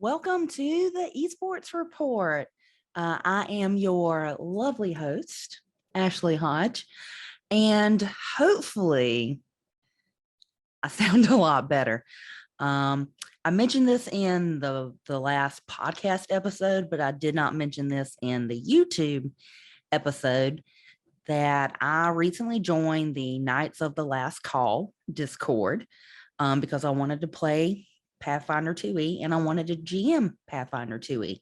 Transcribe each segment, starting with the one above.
Welcome to the Esports Report. I am your lovely host, Ashley Hodge, and hopefully I sound a lot better. I mentioned this in the last podcast episode, but I did not mention this in the YouTube episode that I recently joined the Knights of the Last Call Discord because I wanted to play Pathfinder 2E and I wanted to GM Pathfinder 2E.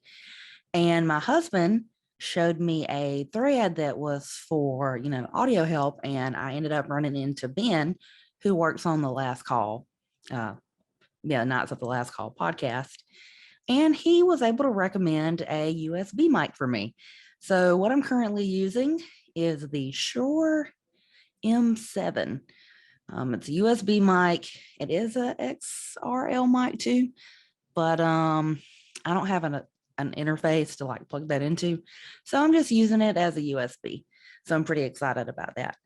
And my husband showed me a thread that was for, audio help. And I ended up running into Ben, who works on the Last Call, Knights of the Last Call podcast. And he was able to recommend a USB mic for me. So what I'm currently using is the Shure M7. It's a USB mic. It is a XRL mic too, but I don't have an interface to like plug that into. So I'm just using it as a USB. So I'm pretty excited about that.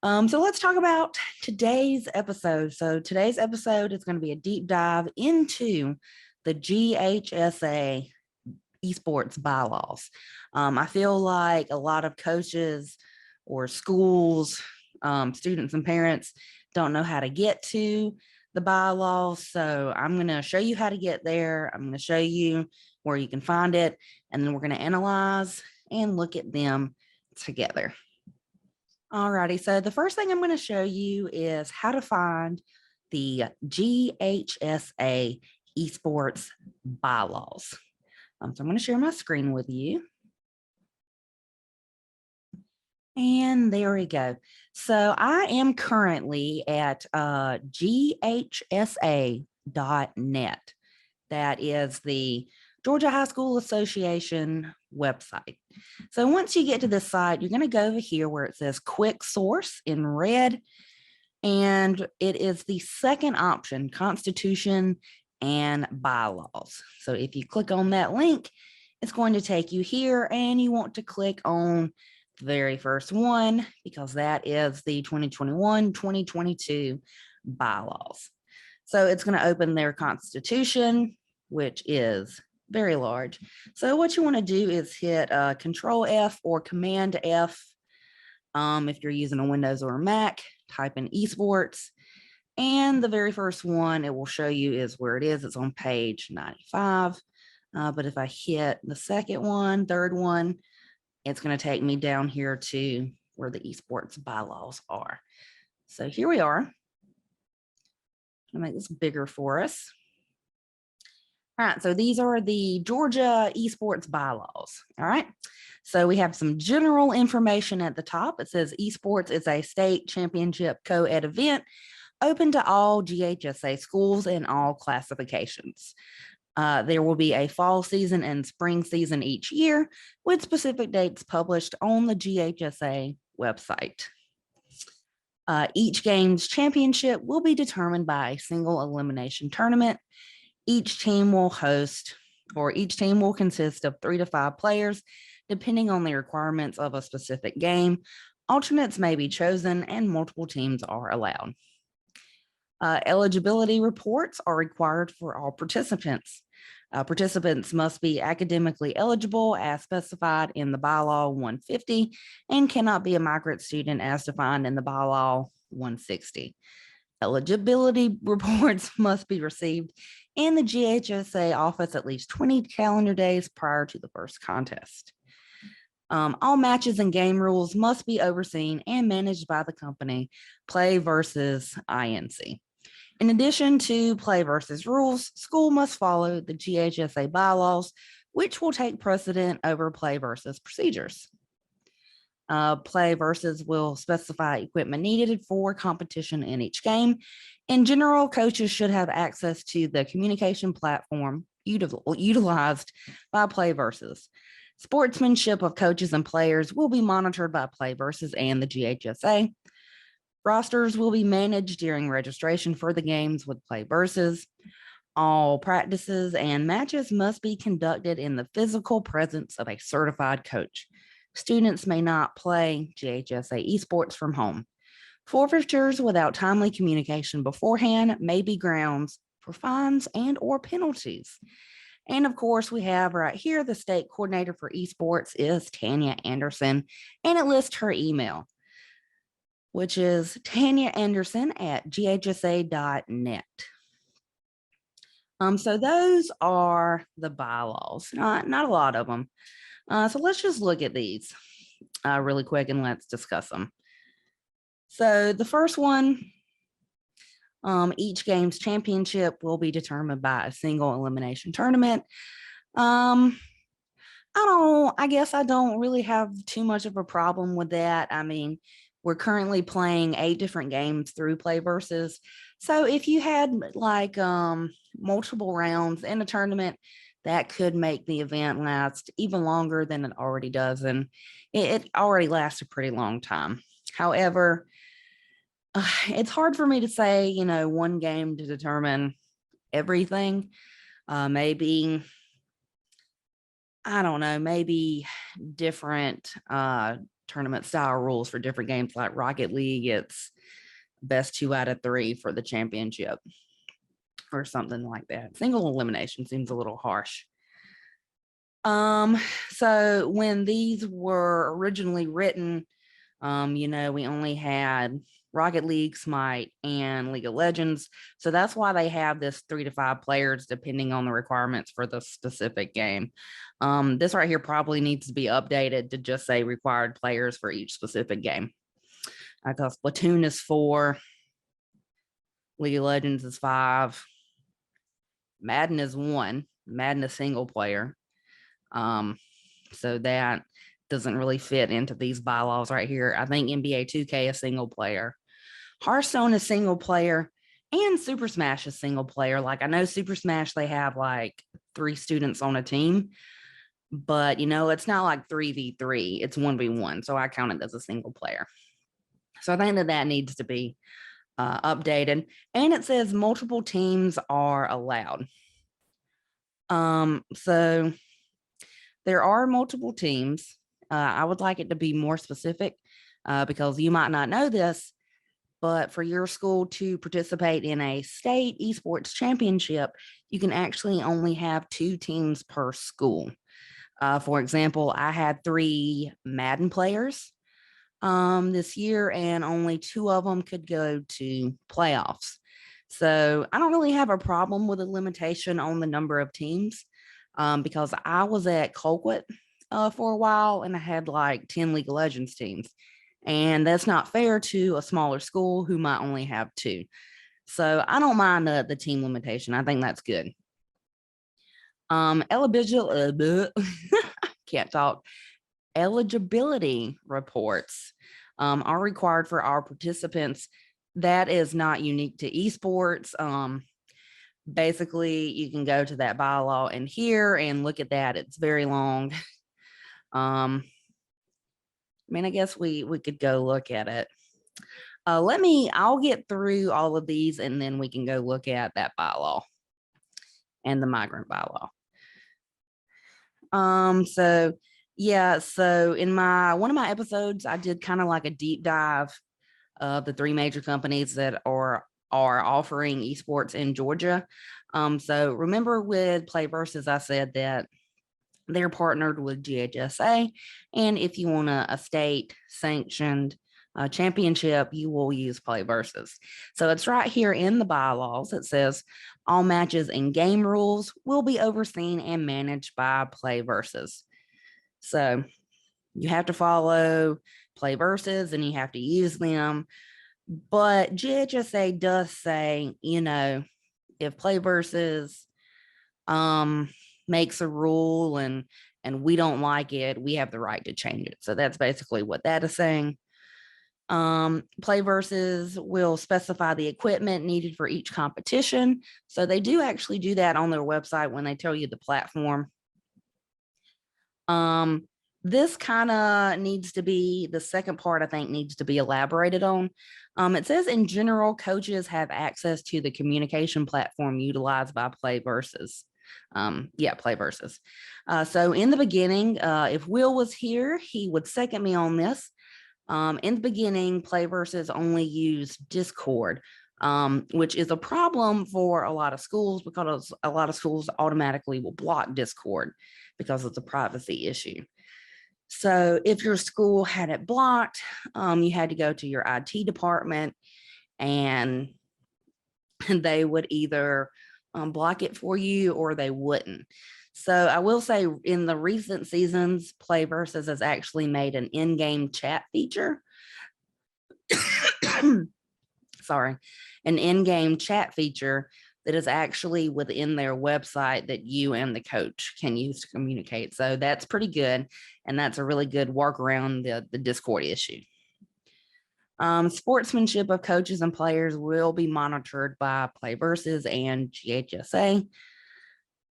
So let's talk about today's episode. So today's episode is going to be a deep dive into the GHSA Esports Bylaws. I feel like a lot of coaches or schools, students and parents don't know how to get to the bylaws. So I'm going to show you how to get there. I'm going to show you where you can find it, and then we're going to analyze and look at them together. Alrighty, so the first thing I'm going to show you is how to find the GHSA Esports Bylaws. So I'm going to share my screen with you. And there we go. So I am currently at GHSA.net. That is the Georgia High School Association website. So once you get to this site, you're going to go over here where it says Quick Source in red. And it is the second option, Constitution and Bylaws. So if you click on that link, it's going to take you here, and you want to click on the very first one because that is the 2021-2022 bylaws. So it's going to open their Constitution, which is very large. So what you want to do is hit Control F or Command F. If you're using a Windows or a Mac, type in esports. And the very first one it will show you is where it is. It's on page 95. But if I hit the second one, third one, it's going to take me down here to where the esports bylaws are. So here we are. I'll make this bigger for us. All right, so these are the Georgia Esports Bylaws. All right, so we have some general information at the top. It says esports is a state championship co-ed event open to all GHSA schools in all classifications. There will be a fall season and spring season each year with specific dates published on the GHSA website. Each game's championship will be determined by a single elimination tournament. Each team will consist of 3 to 5 players, depending on the requirements of a specific game. Alternates may be chosen and multiple teams are allowed. Eligibility reports are required for all participants. Participants must be academically eligible as specified in the Bylaw 150 and cannot be a migrant student as defined in the Bylaw 160. Eligibility reports must be received in the GHSA office at least 20 calendar days prior to the first contest. All matches and game rules must be overseen and managed by the company PlayVS Inc. In addition to PlayVS rules, school must follow the GHSA bylaws, which will take precedent over PlayVS procedures. PlayVS will specify equipment needed for competition in each game. In general, coaches should have access to the communication platform utilized by PlayVS. Sportsmanship of coaches and players will be monitored by PlayVS and the GHSA. Rosters will be managed during registration for the games with PlayVS. All practices and matches must be conducted in the physical presence of a certified coach. Students may not play GHSA Esports from home. Forfeitures without timely communication beforehand may be grounds for fines and or penalties. And of course, we have right here, the state coordinator for esports is Tanya Anderson, and it lists her email, which is tanyaanderson@ghsa.net. So those are the bylaws, not a lot of them. So let's just look at these really quick and let's discuss them. So the first one, each game's championship will be determined by a single elimination tournament. I guess I don't really have too much of a problem with that. I mean, we're currently playing 8 different games through PlayVS. So if you had like multiple rounds in a tournament, that could make the event last even longer than it already does. And it already lasts a pretty long time. However, it's hard for me to say, one game to determine everything. Maybe, I don't know, maybe different tournament style rules for different games. Like Rocket League, it's best 2 out of 3 for the championship or something like that. Single elimination seems a little harsh. So when these were originally written, we only had Rocket League, Smite, and League of Legends. So that's why they have this 3 to 5 players depending on the requirements for the specific game. This right here probably needs to be updated to just say required players for each specific game. Because Splatoon is 4, League of Legends is 5, Madden is 1, Madden is single player. So that doesn't really fit into these bylaws right here. I think NBA 2K is single player. Hearthstone is single player, and Super Smash is single player. Like, I know Super Smash, they have like 3 students on a team, but it's not like 3v3, it's 1v1. So I count it as a single player. So I think that needs to be updated. And it says multiple teams are allowed. So there are multiple teams. I would like it to be more specific because you might not know this, but for your school to participate in a state esports championship, you can actually only have 2 teams per school. For example, I had 3 Madden players this year, and only 2 of them could go to playoffs. So I don't really have a problem with a limitation on the number of teams because I was at Colquitt for a while, and I had like 10 League of Legends teams. And that's not fair to a smaller school who might only have 2. So I don't mind the team limitation. I think that's good. Can't talk. Eligibility reports are required for our participants. That is not unique to esports. Basically, you can go to that bylaw in here and look at that. It's very long. I guess we could go look at it. I'll get through all of these and then we can go look at that bylaw and the migrant bylaw. So in one of my episodes, I did kind of like a deep dive of the 3 major companies that are offering esports in Georgia. So remember with PlayVS, I said that they're partnered with GHSA, and if you want a state sanctioned championship, you will use PlayVS. So it's right here in the bylaws. It says all matches and game rules will be overseen and managed by PlayVS. So you have to follow PlayVS and you have to use them. But GHSA does say, if PlayVS makes a rule and we don't like it, we have the right to change it. So that's basically what that is saying. PlayVS will specify the equipment needed for each competition. So they do actually do that on their website when they tell you the platform. This kind of needs to be, the second part I think needs to be elaborated on. It says in general, coaches have access to the communication platform utilized by PlayVS. PlayVS. So in the beginning, if Will was here, he would second me on this. In the beginning, PlayVS only used Discord which is a problem for a lot of schools because a lot of schools automatically will block Discord because it's a privacy issue. So if your school had it blocked, you had to go to your IT department and they would either block it for you or they wouldn't. So I will say in the recent seasons, PlayVS has actually made an in-game chat feature. Sorry, an in-game chat feature that is actually within their website that you and the coach can use to communicate. So that's pretty good. And that's a really good workaround the Discord issue. Sportsmanship of coaches and players will be monitored by PlayVS and GHSA.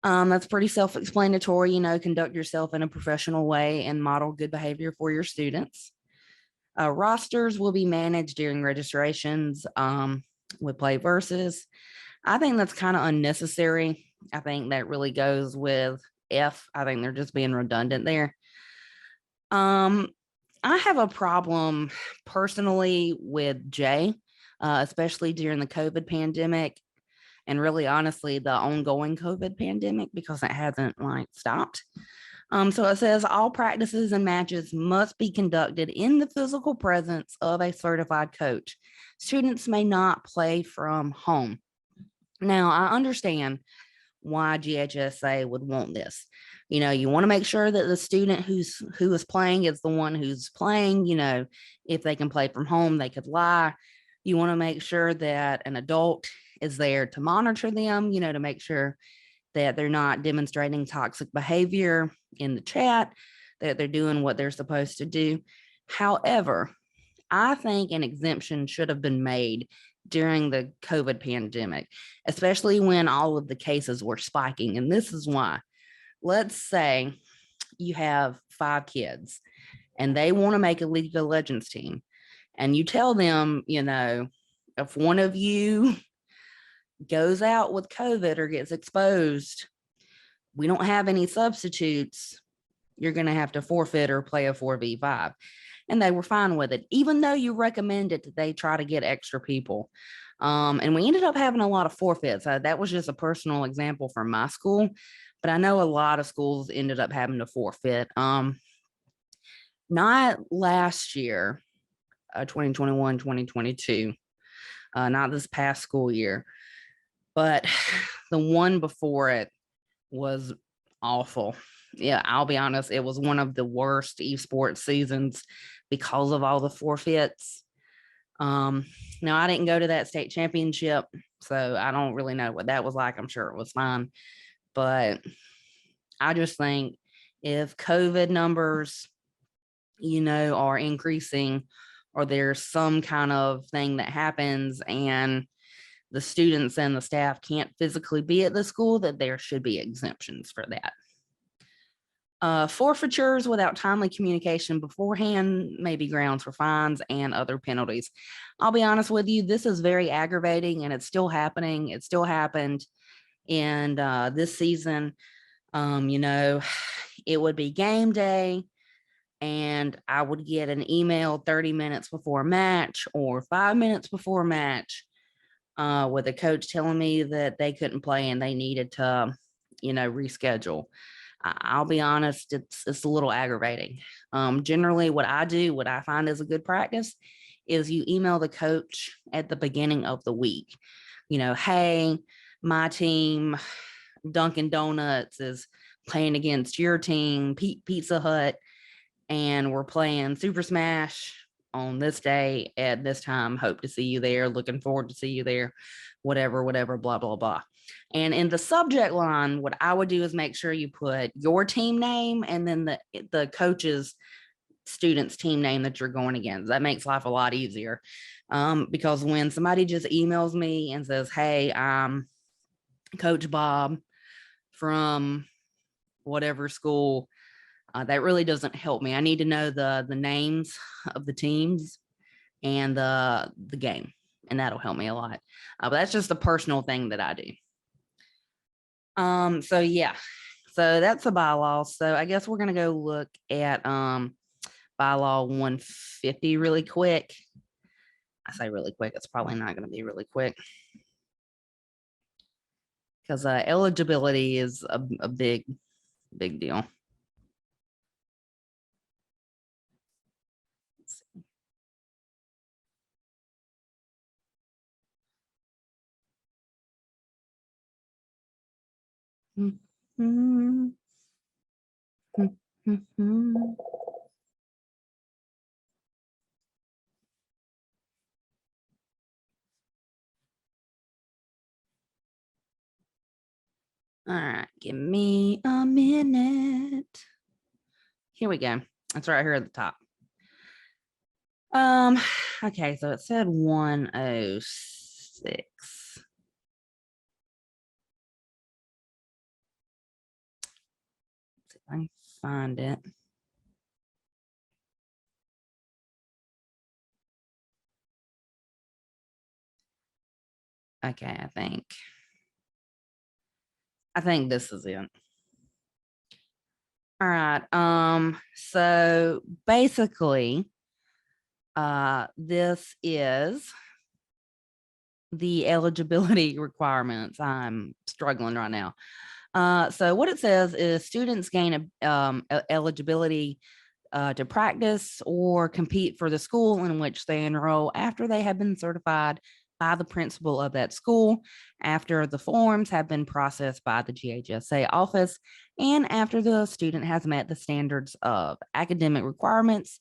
That's pretty self-explanatory, conduct yourself in a professional way and model good behavior for your students. Rosters will be managed during registrations with PlayVS. I think that's kind of unnecessary. I think that really goes with F. I think they're just being redundant there. I have a problem personally with J, especially during the COVID pandemic and really honestly the ongoing COVID pandemic because it hasn't stopped. So it says all practices and matches must be conducted in the physical presence of a certified coach. Students may not play from home. Now, I understand why GHSA would want this. You want to make sure that the student who is playing is the one who's playing. If they can play from home, they could lie. You want to make sure that an adult is there to monitor them, to make sure that they're not demonstrating toxic behavior in the chat, that they're doing what they're supposed to do. However, I think an exemption should have been made during the COVID pandemic, especially when all of the cases were spiking. And this is why. Let's say you have 5 kids and they want to make a League of Legends team. And you tell them, if one of you goes out with COVID or gets exposed, we don't have any substitutes. You're going to have to forfeit or play a 4v5. And they were fine with it, even though you recommended that they try to get extra people. And we ended up having a lot of forfeits. That was just a personal example from my school, but I know a lot of schools ended up having to forfeit. Not last year, 2021, 2022, not this past school year, but the one before it was awful. Yeah, I'll be honest, it was one of the worst esports seasons because of all the forfeits. Now I didn't go to that state championship, so I don't really know what that was like. I'm sure it was fine, but I just think if COVID numbers, are increasing or there's some kind of thing that happens and the students and the staff can't physically be at the school, that there should be exemptions for that. Forfeitures without timely communication beforehand may be grounds for fines and other penalties. I'll be honest with you, this is very aggravating and it's still happening. It still happened in this season. It would be game day and I would get an email 30 minutes before a match or 5 minutes before a match with a coach telling me that they couldn't play and they needed to, reschedule. I'll be honest, it's a little aggravating. Generally, what I find is a good practice is you email the coach at the beginning of the week. Hey, my team, Dunkin' Donuts, is playing against your team, Pizza Hut, and we're playing Super Smash on this day at this time. Hope to see you there. Looking forward to see you there. Whatever, blah, blah, blah. And in the subject line, what I would do is make sure you put your team name and then the coach's student's team name that you're going against. That makes life a lot easier. Because when somebody just emails me and says, hey, I'm Coach Bob from whatever school, that really doesn't help me. I need to know the names of the teams and the game, and that'll help me a lot. But that's just a personal thing that I do. So yeah, so that's the bylaws. So I guess we're gonna go look at bylaw 150 really quick. I say really quick, it's probably not going to be really quick because eligibility is a big deal. Mm-hmm. Mm-hmm. All right, give me a minute. Here we go. That's right here at the top. Okay, so it said 106. Let's see if I can find it. Okay, I think this is it. All right. So basically, this is the eligibility requirements. I'm struggling right now. So what it says is students gain eligibility to practice or compete for the school in which they enroll after they have been certified by the principal of that school, after the forms have been processed by the GHSA office, and after the student has met the standards of academic requirements,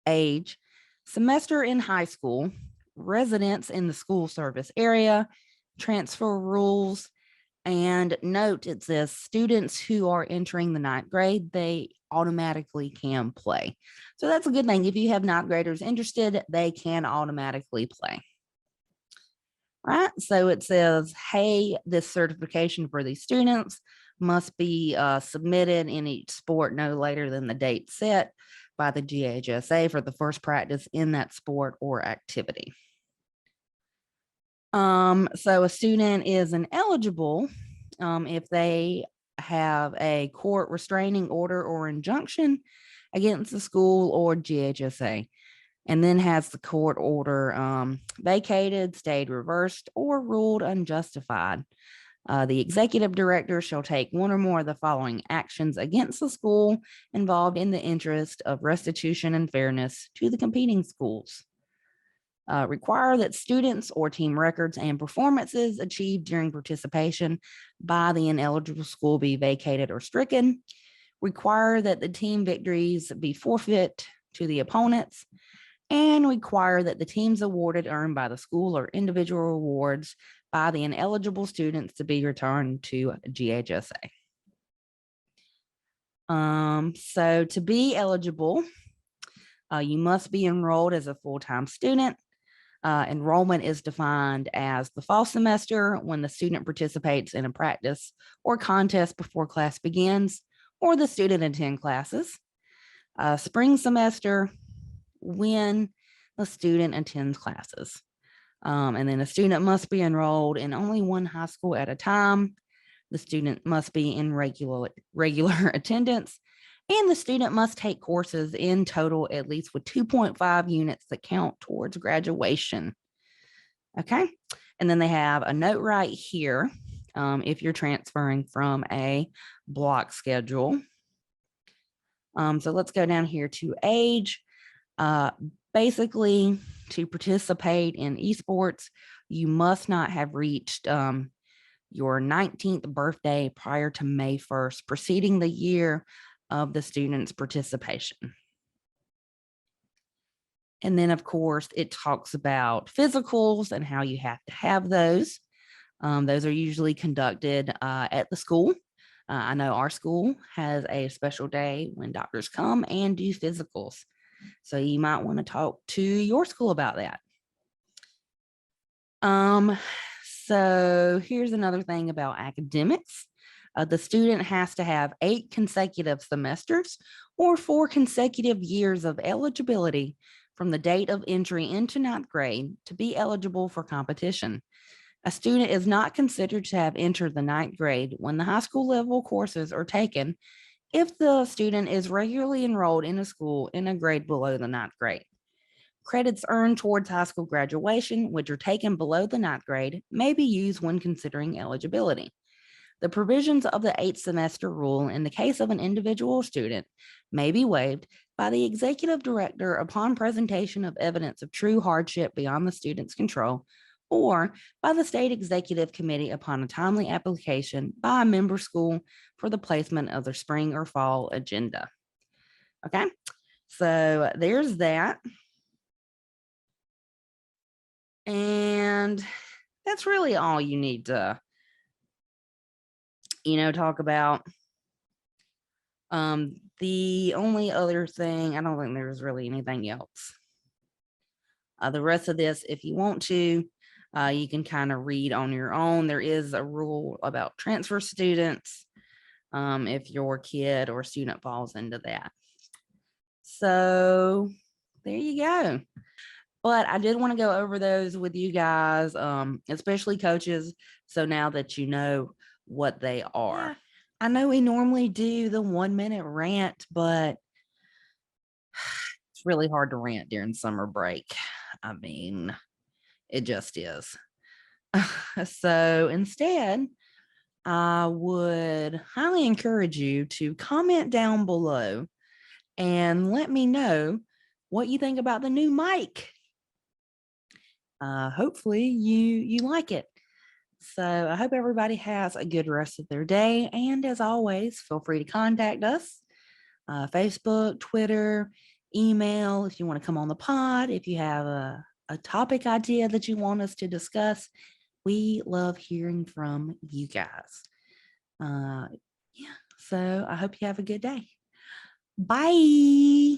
age, semester in high school, residence in the school service area, transfer rules, and note it says students who are entering the ninth grade, they automatically can play. So that's a good thing. If you have ninth graders interested, they can automatically play. Right. So it says, hey, this certification for these students must be submitted in each sport no later than the date set by the GHSA for the first practice in that sport or activity. So a student is ineligible if they have a court restraining order or injunction against the school or GHSA, and then has the court order vacated, stayed reversed, or ruled unjustified. The executive director shall take one or more of the following actions against the school involved in the interest of restitution and fairness to the competing schools. Require that students or team records and performances achieved during participation by the ineligible school be vacated or stricken. Require that the team victories be forfeit to the opponents, and require that the teams awarded earned by the school or individual awards by the ineligible students to be returned to GHSA. So to be eligible, you must be enrolled as a full-time student. Enrollment is defined as the fall semester when the student participates in a practice or contest before class begins, or the student attend classes. Spring semester when the student attends classes. And then a student must be enrolled in only one high school at a time. The student must be in regular attendance, and the student must take courses in total at least with 2.5 units that count towards graduation. Okay. And then they have a note right here if you're transferring from a block schedule. So let's go down here to age. Basically, to participate in esports, you must not have reached your 19th birthday prior to May 1st, preceding the year of the student's participation. And then, of course, it talks about physicals and how you have to have those. Those are usually conducted at the school. I know our school has a special day when doctors come and do physicals. So you might want to talk to your school about that. So here's another thing about academics. The student has to have 8 consecutive semesters or 4 consecutive years of eligibility from the date of entry into ninth grade to be eligible for competition. A student is not considered to have entered the ninth grade when the high school level courses are taken if the student is regularly enrolled in a school in a grade below the ninth grade. Credits earned towards high school graduation, which are taken below the 9th grade, may be used when considering eligibility. The provisions of the 8th semester rule in the case of an individual student may be waived by the executive director upon presentation of evidence of true hardship beyond the student's control, or by the state executive committee upon a timely application by a member school for the placement of their spring or fall agenda. Okay, so there's that. And that's really all you need to, talk about. The only other thing, I don't think there's really anything else. The rest of this, if you want to, you can kind of read on your own. There is a rule about transfer students if your kid or student falls into that. So there you go. But I did want to go over those with you guys, especially coaches. So now that you know what they are. Yeah, I know we normally do the 1-minute rant, but it's really hard to rant during summer break. I mean, it just is. So instead, I would highly encourage you to comment down below and let me know what you think about the new mic. Hopefully you like it. So I hope everybody has a good rest of their day. And as always, feel free to contact us, Facebook, Twitter, email, if you want to come on the pod, if you have a topic idea that you want us to discuss. We love hearing from you guys. Yeah, so I hope you have a good day. Bye.